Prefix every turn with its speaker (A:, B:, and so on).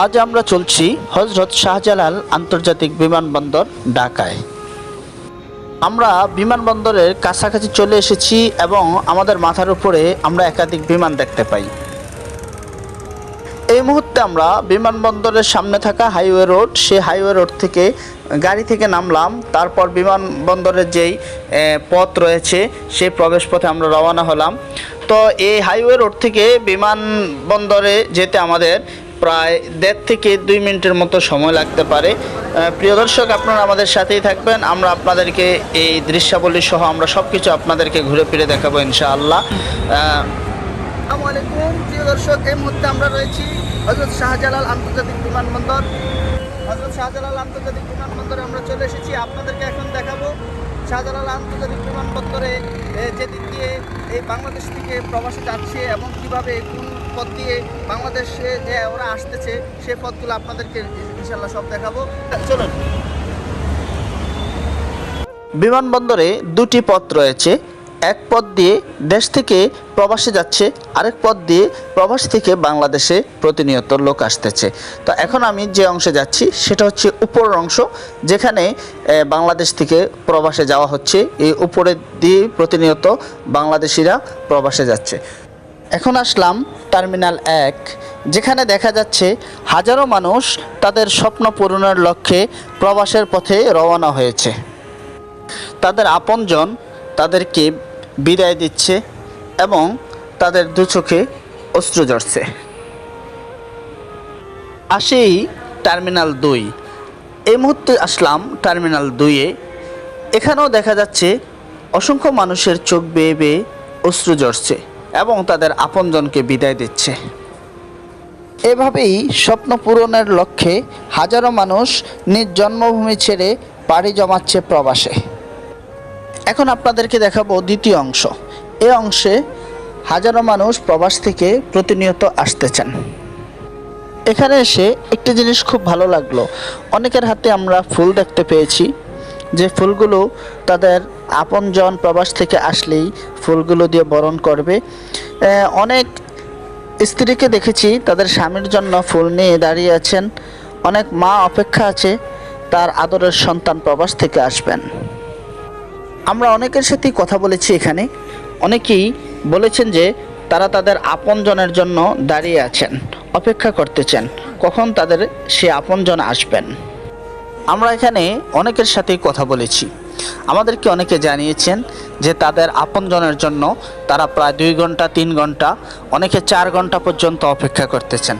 A: আজ আমরা চলছি হযরত শাহজালাল আন্তর্জাতিক বিমানবন্দর ঢাকায়। আমরা বিমানবন্দরের কাছাকাছি চলে এসেছি এবং আমাদের মাথার উপরে আমরা একাধিক বিমান দেখতে পাই। এই মুহূর্তে আমরা বিমানবন্দরের সামনে থাকা হাইওয়ে রোড, সেই হাইওয়ে রোড থেকে গাড়ি থেকে নামলাম। তারপর বিমানবন্দরের যেই পথ রয়েছে সেই প্রবেশ পথে আমরা রওনা হলাম। তো এই হাইওয়ে রোড থেকে বিমানবন্দরে যেতে আমাদের প্রায় 1.5 থেকে 2 মিনিটের মতো সময় লাগতে পারে। প্রিয় দর্শক, আপনারা আমাদের সাথেই থাকবেন। আমরা আপনাদেরকে এই দৃশ্যাবলী সহ আমরা সব কিছু আপনাদেরকে ঘুরে ফিরে দেখাবো ইনশাআল্লাহ। আসসালামু আলাইকুম প্রিয় দর্শক, এই মুহূর্তে আমরা রয়েছি হযরত শাহজালাল আন্তর্জাতিক বিমানবন্দর। হযরত শাহজালাল আন্তর্জাতিক বিমানবন্দরে আমরা চলে এসেছি। আপনাদেরকে এখন দেখাবো শাহজালাল আন্তর্জাতিক বিমানবন্দরে যেদিক দিয়ে এই বাংলাদেশ থেকে প্রবাসী যাচ্ছে এবং কিভাবে কোন পথ দিয়ে বাংলাদেশে যে ওরা আসতেছে সেই পথগুলো আপনাদেরকে ইনশাআল্লাহ সব দেখাবো। চলুন। বিমানবন্দরে দুটি পথ রয়েছে। এক পথ দিয়ে দেশ থেকে প্রবাসী যাচ্ছে, আরেক পথ দিয়ে প্রবাসী থেকে বাংলাদেশে প্রতিনিয়ত লোক আসতেছে। তো এখন আমি যে অংশে যাচ্ছি সেটা হচ্ছে উপরের অংশ, যেখানে বাংলাদেশ থেকে প্রবাসে যাওয়া হচ্ছে। এই উপরে দিয়ে প্রতিনিয়ত বাংলাদেশিরা প্রবাসে যাচ্ছে। এখন আসলাম টার্মিনাল 1, যেখানে দেখা যাচ্ছে হাজারো মানুষ তাদের স্বপ্ন পূরণের লক্ষ্যে প্রবাসের পথে রওনা হয়েছে। তাদের আপনজন তাদেরকে বিদায় দিচ্ছে এবং তাদের দু চোখে অশ্রু ঝরছে। আসেই টার্মিনাল 2। এই মুহূর্তে আসলাম টার্মিনাল 2-এ। এখানেও দেখা যাচ্ছে অসংখ্য মানুষের চোখ বেয়ে বেয়ে অশ্রু ঝরছে এবং তাদের আপনজনকে বিদায় দিচ্ছে। এভাবেই স্বপ্ন পূরণের লক্ষ্যে হাজারো মানুষ নিজ জন্মভূমি ছেড়ে পাড়ি জমাচ্ছে প্রবাসে। এখন আপনাদেরকে দেখাবো দ্বিতীয় অংশ। এই অংশে হাজারো মানুষ প্রবাস থেকে প্রতিনিয়ত আসতেছেন। এখানে এসে একটি জিনিস খুব ভালো লাগলো, অনেকের হাতে আমরা ফুল দেখতে পেয়েছি, যে ফুলগুলো তাদের আপনজন প্রবাস থেকে আসলেই ফুলগুলো দিয়ে বরণ করবে। অনেক স্ত্রীকে দেখেছি তাদের স্বামীর জন্য ফুল নিয়ে দাঁড়িয়ে আছেন। অনেক মা অপেক্ষা আছে তার আদরের সন্তান প্রবাস থেকে আসবেন। আমরা অনেকের সাথেই কথা বলেছি। এখানে অনেকেই বলেছেন যে তারা তাদের আপনজনের জন্য দাঁড়িয়ে আছেন, অপেক্ষা করতেছেন কখন তাদের সে আপনজন আসবেন। আমরা এখানে অনেকের সাথেই কথা বলেছি। আমাদেরকে অনেকে জানিয়েছেন যে তাদের আপনজনের জন্য তারা প্রায় 2 ঘন্টা 3 ঘন্টা, অনেকে 4 ঘন্টা পর্যন্ত অপেক্ষা করতেছেন।